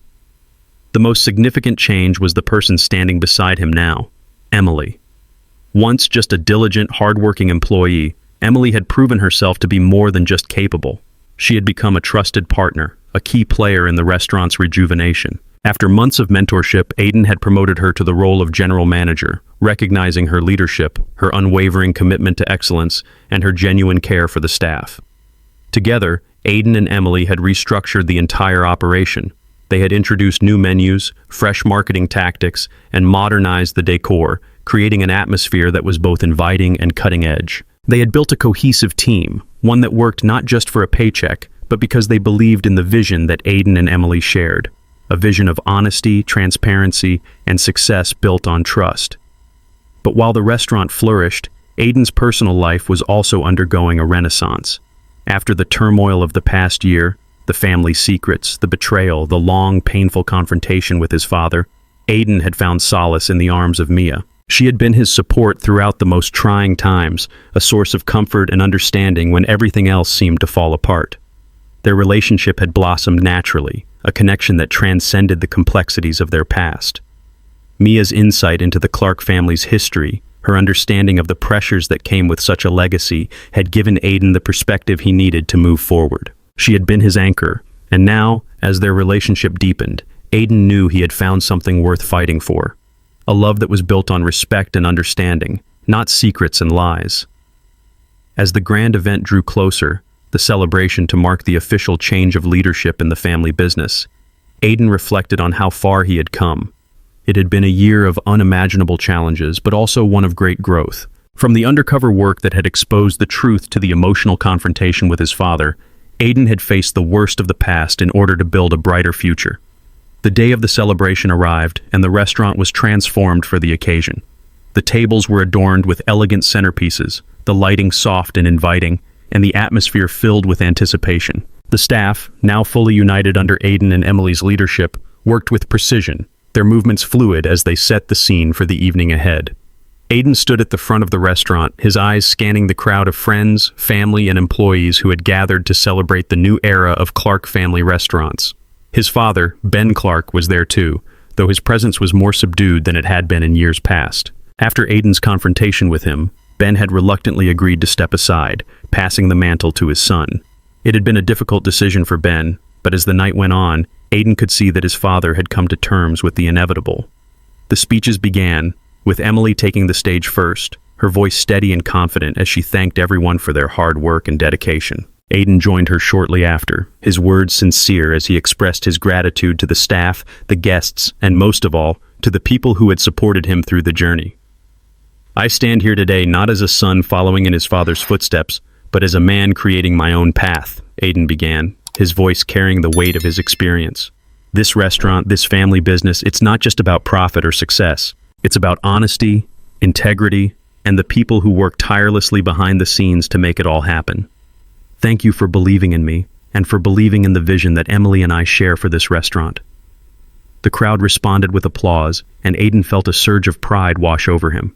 The most significant change was the person standing beside him now, Emily. Once just a diligent, hardworking employee, Emily had proven herself to be more than just capable. She had become a trusted partner, a key player in the restaurant's rejuvenation. After months of mentorship, Aiden had promoted her to the role of general manager, recognizing her leadership, her unwavering commitment to excellence, and her genuine care for the staff. Together, Aiden and Emily had restructured the entire operation. They had introduced new menus, fresh marketing tactics, and modernized the decor, creating an atmosphere that was both inviting and cutting edge. They had built a cohesive team, one that worked not just for a paycheck, but because they believed in the vision that Aiden and Emily shared. A vision of honesty, transparency, and success built on trust. But while the restaurant flourished, Aiden's personal life was also undergoing a renaissance. After the turmoil of the past year, the family secrets, the betrayal, the long, painful confrontation with his father, Aiden had found solace in the arms of Mia. She had been his support throughout the most trying times, a source of comfort and understanding when everything else seemed to fall apart. Their relationship had blossomed naturally, a connection that transcended the complexities of their past. Mia's insight into the Clark family's history, her understanding of the pressures that came with such a legacy, had given Aiden the perspective he needed to move forward. She had been his anchor, and now, as their relationship deepened, Aiden knew he had found something worth fighting for. A love that was built on respect and understanding, not secrets and lies. As the grand event drew closer, the celebration to mark the official change of leadership in the family business, Aiden reflected on how far he had come. It had been a year of unimaginable challenges, but also one of great growth. From the undercover work that had exposed the truth to the emotional confrontation with his father, Aiden had faced the worst of the past in order to build a brighter future. The day of the celebration arrived, and the restaurant was transformed for the occasion. The tables were adorned with elegant centerpieces, the lighting soft and inviting, and the atmosphere filled with anticipation. The staff, now fully united under Aiden and Emily's leadership, worked with precision, their movements fluid as they set the scene for the evening ahead. Aiden stood at the front of the restaurant, his eyes scanning the crowd of friends, family, and employees who had gathered to celebrate the new era of Clark family restaurants. His father, Ben Clark, was there too, though his presence was more subdued than it had been in years past. After Aiden's confrontation with him, Ben had reluctantly agreed to step aside, passing the mantle to his son. It had been a difficult decision for Ben, but as the night went on, Aiden could see that his father had come to terms with the inevitable. The speeches began, with Emily taking the stage first, her voice steady and confident as she thanked everyone for their hard work and dedication. Aiden joined her shortly after, his words sincere as he expressed his gratitude to the staff, the guests, and most of all, to the people who had supported him through the journey. "I stand here today not as a son following in his father's footsteps, but as a man creating my own path," Aiden began, his voice carrying the weight of his experience. "This restaurant, this family business, it's not just about profit or success. It's about honesty, integrity, and the people who work tirelessly behind the scenes to make it all happen. Thank you for believing in me, and for believing in the vision that Emily and I share for this restaurant." The crowd responded with applause, and Aiden felt a surge of pride wash over him.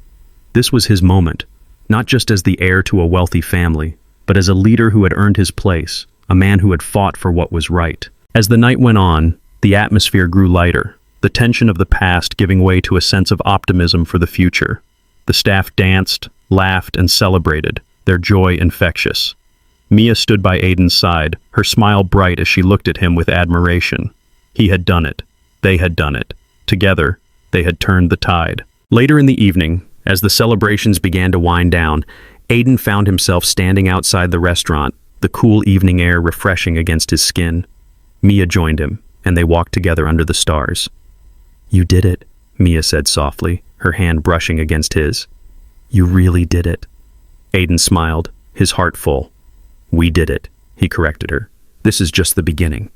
This was his moment, not just as the heir to a wealthy family, but as a leader who had earned his place, a man who had fought for what was right. As the night went on, the atmosphere grew lighter, the tension of the past giving way to a sense of optimism for the future. The staff danced, laughed, and celebrated, their joy infectious. Mia stood by Aiden's side, her smile bright as she looked at him with admiration. He had done it. They had done it. Together, they had turned the tide. Later in the evening, as the celebrations began to wind down, Aiden found himself standing outside the restaurant, the cool evening air refreshing against his skin. Mia joined him, and they walked together under the stars. "You did it," Mia said softly, her hand brushing against his. "You really did it." Aiden smiled, his heart full. "We did it," he corrected her. "This is just the beginning."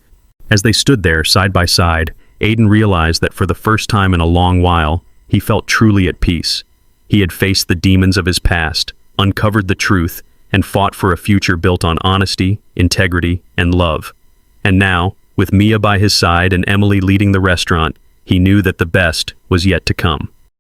As they stood there, side by side, Aiden realized that for the first time in a long while, he felt truly at peace. He had faced the demons of his past, uncovered the truth, and fought for a future built on honesty, integrity, and love. And now, with Mia by his side and Emily leading the restaurant, he knew that the best was yet to come.